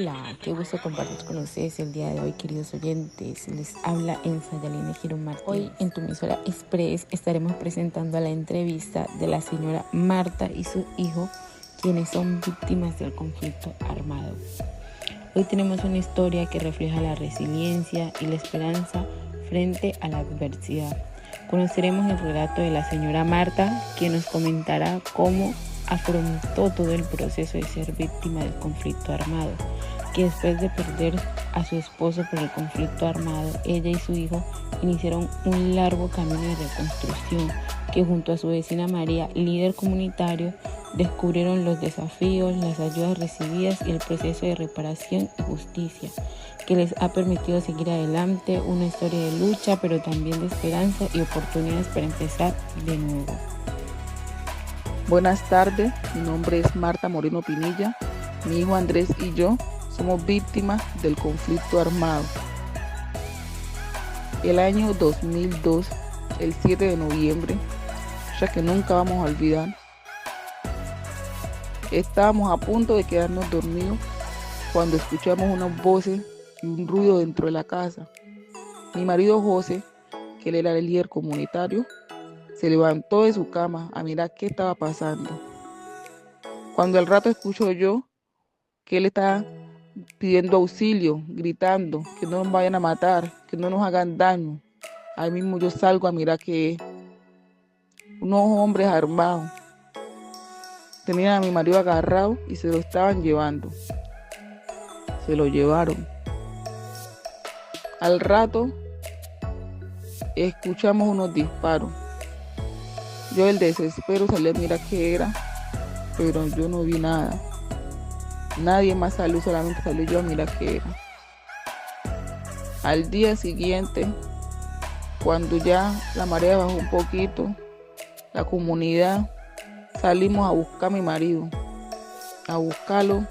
Hola, qué gusto compartir con ustedes el día de hoy, queridos oyentes. Les habla Ensa Yaline Girón Martínez. Hoy en tu emisora Express estaremos presentando la entrevista de la señora Marta y su hijo, quienes son víctimas del conflicto armado. Hoy tenemos una historia que refleja la resiliencia y la esperanza frente a la adversidad. Conoceremos el relato de la señora Marta, quien nos comentará cómo afrontó todo el proceso de ser víctima del conflicto armado, que después de perder a su esposo por el conflicto armado, ella y su hijo iniciaron un largo camino de reconstrucción, que junto a su vecina María, líder comunitario, descubrieron los desafíos, las ayudas recibidas y el proceso de reparación y justicia, que les ha permitido seguir adelante, una historia de lucha, pero también de esperanza y oportunidades para empezar de nuevo. Buenas tardes, mi nombre es Marta Moreno Pinilla. Mi hijo Andrés y yo somos víctimas del conflicto armado. El año 2002, el 7 de noviembre, ya que nunca vamos a olvidar, estábamos a punto de quedarnos dormidos cuando escuchamos unas voces y un ruido dentro de la casa. Mi marido José, que él era el líder comunitario, se levantó de su cama a mirar qué estaba pasando. Cuando al rato escucho yo que él estaba pidiendo auxilio, gritando que no nos vayan a matar, que no nos hagan daño. Ahí mismo yo salgo a mirar que unos hombres armados tenían a mi marido agarrado y se lo estaban llevando. Se lo llevaron. Al rato escuchamos unos disparos. Yo del desespero salí a mirar qué era, pero yo no vi nada. Nadie más salió, solamente salí yo a mirar qué era. Al día siguiente, cuando ya la marea bajó un poquito, la comunidad salimos a buscar a mi marido, a buscarlo,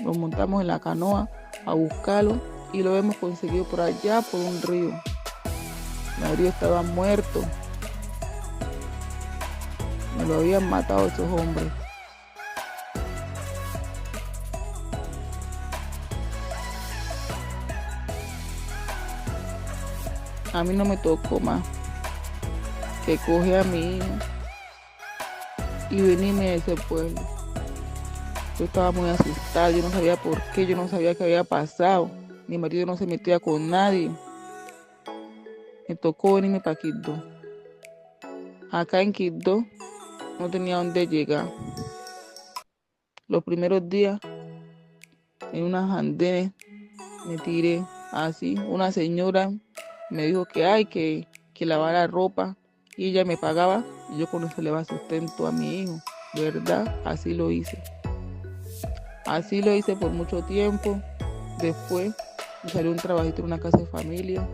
nos montamos en la canoa a buscarlo y lo hemos conseguido por allá, por un río. Mi marido estaba muerto. Me lo habían matado esos hombres. A mí no me tocó más que coger a mi hijo y venirme de ese pueblo. Yo estaba muy asustada, yo no sabía por qué, yo no sabía qué había pasado. Mi marido no se metía con nadie. Me tocó venirme para Quibdó. Acá en Quibdó no tenía dónde llegar. Los primeros días en unas andenes me tiré así. Una señora me dijo que lavara ropa y ella me pagaba y yo con eso le daba sustento a mi hijo. ¿Verdad? Así lo hice. Así lo hice por mucho tiempo. Después me salió un trabajito en una casa de familia.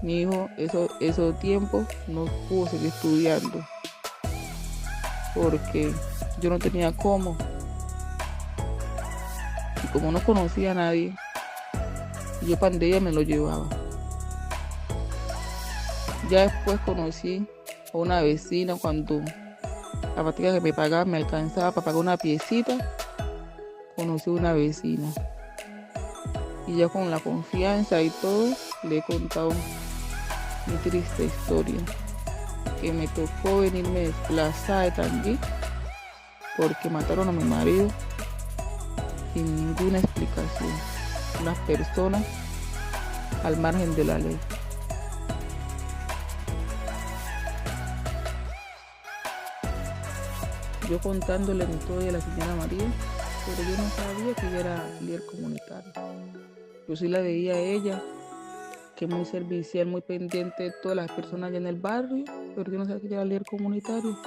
Mi hijo esos tiempos no pudo seguir estudiando porque yo no tenía cómo. Y como no conocía a nadie, yo pandilla me lo llevaba. Ya después conocí a una vecina cuando la partida que me pagaba me alcanzaba para pagar una piecita. Conocí a una vecina y ya con la confianza y todo le he contado mi triste historia, que me tocó venirme desplazada de Tangui porque mataron a mi marido sin ninguna explicación. Unas personas al margen de la ley. Yo contándole mi historia a la señora María, pero yo no sabía que ella era líder comunitario. Yo sí la veía a ella, que es muy servicial, muy pendiente de todas las personas allá en el barrio, pero yo no sabía que ella era líder comunitario.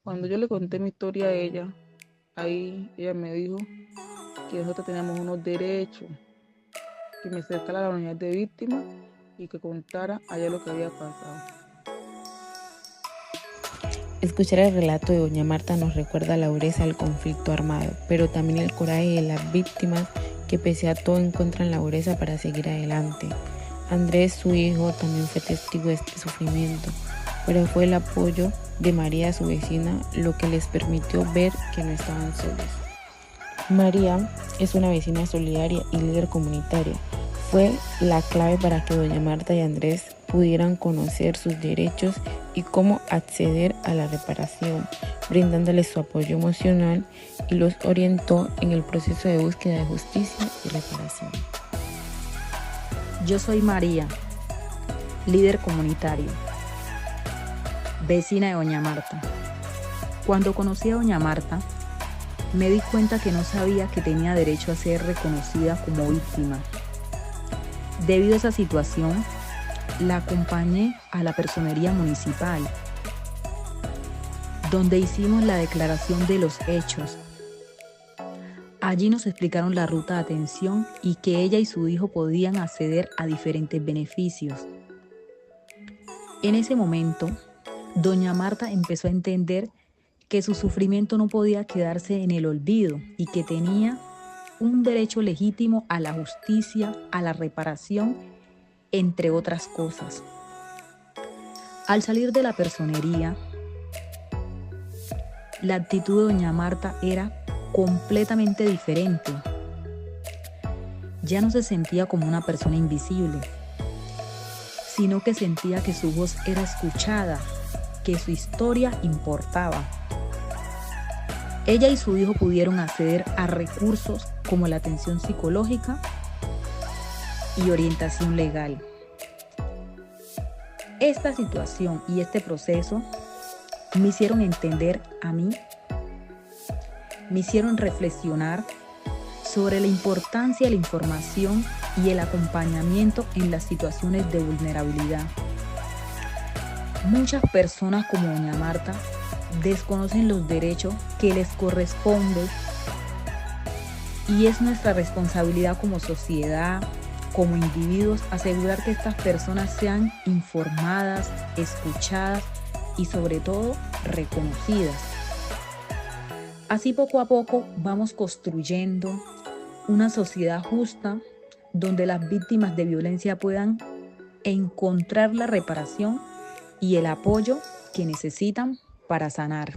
Cuando yo le conté mi historia a ella, ahí ella me dijo que nosotros teníamos unos derechos, que me acercara a la unidad de víctimas y que contara allá lo que había pasado. Escuchar el relato de doña Marta nos recuerda la dureza del conflicto armado, pero también el coraje de las víctimas que pese a todo encuentran la dureza para seguir adelante. Andrés, su hijo, también fue testigo de este sufrimiento, pero fue el apoyo de María, su vecina, lo que les permitió ver que no estaban solos. María es una vecina solidaria y líder comunitaria. Fue la clave para que doña Marta y Andrés pudieran conocer sus derechos y cómo acceder a la reparación, brindándoles su apoyo emocional y los orientó en el proceso de búsqueda de justicia y reparación. Yo soy María, líder comunitario, vecina de doña Marta. Cuando conocí a doña Marta, me di cuenta que no sabía que tenía derecho a ser reconocida como víctima. Debido a esa situación, la acompañé a la personería municipal, donde hicimos la declaración de los hechos. Allí nos explicaron la ruta de atención y que ella y su hijo podían acceder a diferentes beneficios. En ese momento, doña Marta empezó a entender que su sufrimiento no podía quedarse en el olvido y que tenía un derecho legítimo a la justicia, a la reparación, entre otras cosas. Al salir de la personería, la actitud de doña Marta era completamente diferente. Ya no se sentía como una persona invisible, sino que sentía que su voz era escuchada, que su historia importaba. Ella y su hijo pudieron acceder a recursos como la atención psicológica y orientación legal. Esta situación y este proceso me hicieron entender a mí, me hicieron reflexionar sobre la importancia de la información y el acompañamiento en las situaciones de vulnerabilidad. Muchas personas como doña Marta desconocen los derechos que les corresponden y es nuestra responsabilidad como sociedad, como individuos, asegurar que estas personas sean informadas, escuchadas y sobre todo reconocidas. Así poco a poco vamos construyendo una sociedad justa donde las víctimas de violencia puedan encontrar la reparación y el apoyo que necesitan para sanar.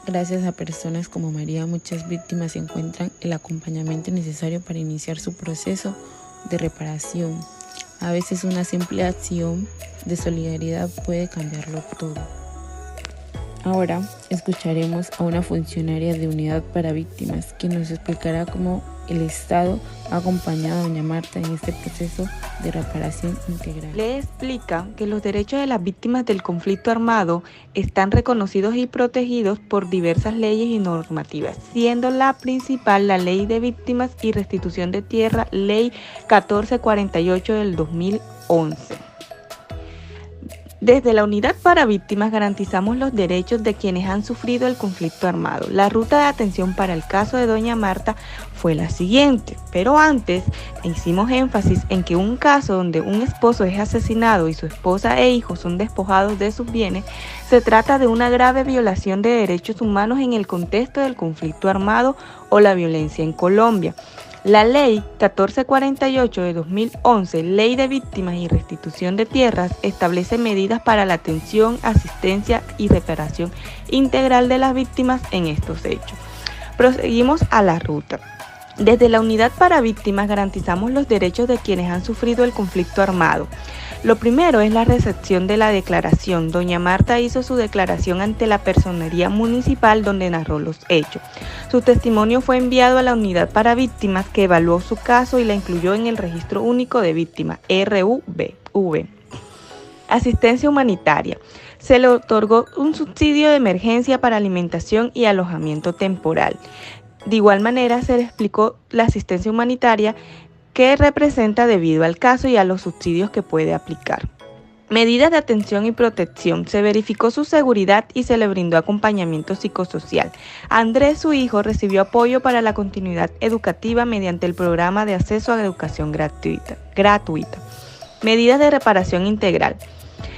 Gracias a personas como María, muchas víctimas encuentran el acompañamiento necesario para iniciar su proceso de reparación. A veces una simple acción de solidaridad puede cambiarlo todo. Ahora escucharemos a una funcionaria de Unidad para Víctimas que nos explicará cómo el Estado ha acompañado a doña Marta en este proceso de reparación integral. Le explica que los derechos de las víctimas del conflicto armado están reconocidos y protegidos por diversas leyes y normativas, siendo la principal la Ley de Víctimas y Restitución de Tierra, Ley 1448 del 2011. Desde la Unidad para Víctimas garantizamos los derechos de quienes han sufrido el conflicto armado. La ruta de atención para el caso de doña Marta fue la siguiente, pero antes hicimos énfasis en que un caso donde un esposo es asesinado y su esposa e hijos son despojados de sus bienes, se trata de una grave violación de derechos humanos en el contexto del conflicto armado o la violencia en Colombia. La Ley 1448 de 2011, Ley de Víctimas y Restitución de Tierras, establece medidas para la atención, asistencia y reparación integral de las víctimas en estos hechos. Proseguimos a la ruta. Desde la Unidad para Víctimas garantizamos los derechos de quienes han sufrido el conflicto armado. Lo primero es la recepción de la declaración. Doña Marta hizo su declaración ante la personería municipal donde narró los hechos. Su testimonio fue enviado a la Unidad para Víctimas que evaluó su caso y la incluyó en el Registro Único de Víctimas, RUV. Asistencia humanitaria. Se le otorgó un subsidio de emergencia para alimentación y alojamiento temporal. De igual manera se le explicó la asistencia humanitaria que representa debido al caso y a los subsidios que puede aplicar. Medidas de atención y protección. Se verificó su seguridad y se le brindó acompañamiento psicosocial. Andrés, su hijo, recibió apoyo para la continuidad educativa mediante el programa de acceso a la educación gratuita. Medidas de reparación integral.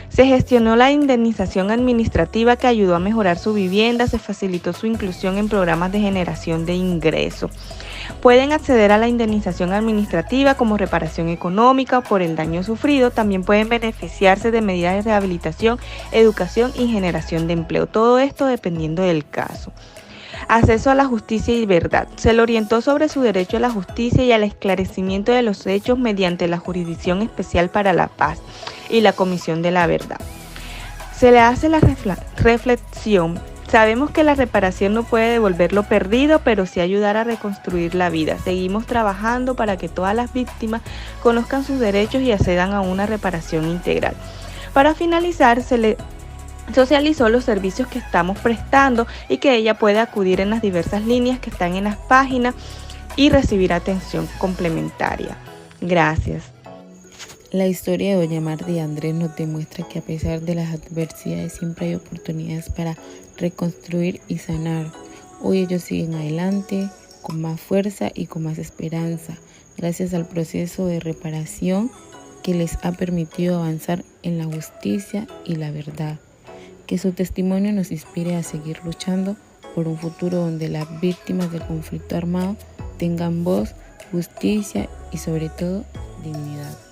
Se gestionó la indemnización administrativa que ayudó a mejorar su vivienda, se facilitó su inclusión en programas de generación de ingresos. Pueden acceder a la indemnización administrativa como reparación económica por el daño sufrido. También pueden beneficiarse de medidas de rehabilitación, educación y generación de empleo. Todo esto dependiendo del caso. Acceso a la justicia y verdad. Se le orientó sobre su derecho a la justicia y al esclarecimiento de los hechos mediante la Jurisdicción Especial para la Paz y la Comisión de la Verdad. Se le hace la reflexión. Sabemos que la reparación no puede devolver lo perdido, pero sí ayudar a reconstruir la vida. Seguimos trabajando para que todas las víctimas conozcan sus derechos y accedan a una reparación integral. Para finalizar, se le socializó los servicios que estamos prestando y que ella puede acudir en las diversas líneas que están en las páginas y recibir atención complementaria. Gracias. La historia de doña Marta y Andrés nos demuestra que a pesar de las adversidades siempre hay oportunidades para reconstruir y sanar. Hoy ellos siguen adelante con más fuerza y con más esperanza, gracias al proceso de reparación que les ha permitido avanzar en la justicia y la verdad. Que su testimonio nos inspire a seguir luchando por un futuro donde las víctimas del conflicto armado tengan voz, justicia y sobre todo dignidad.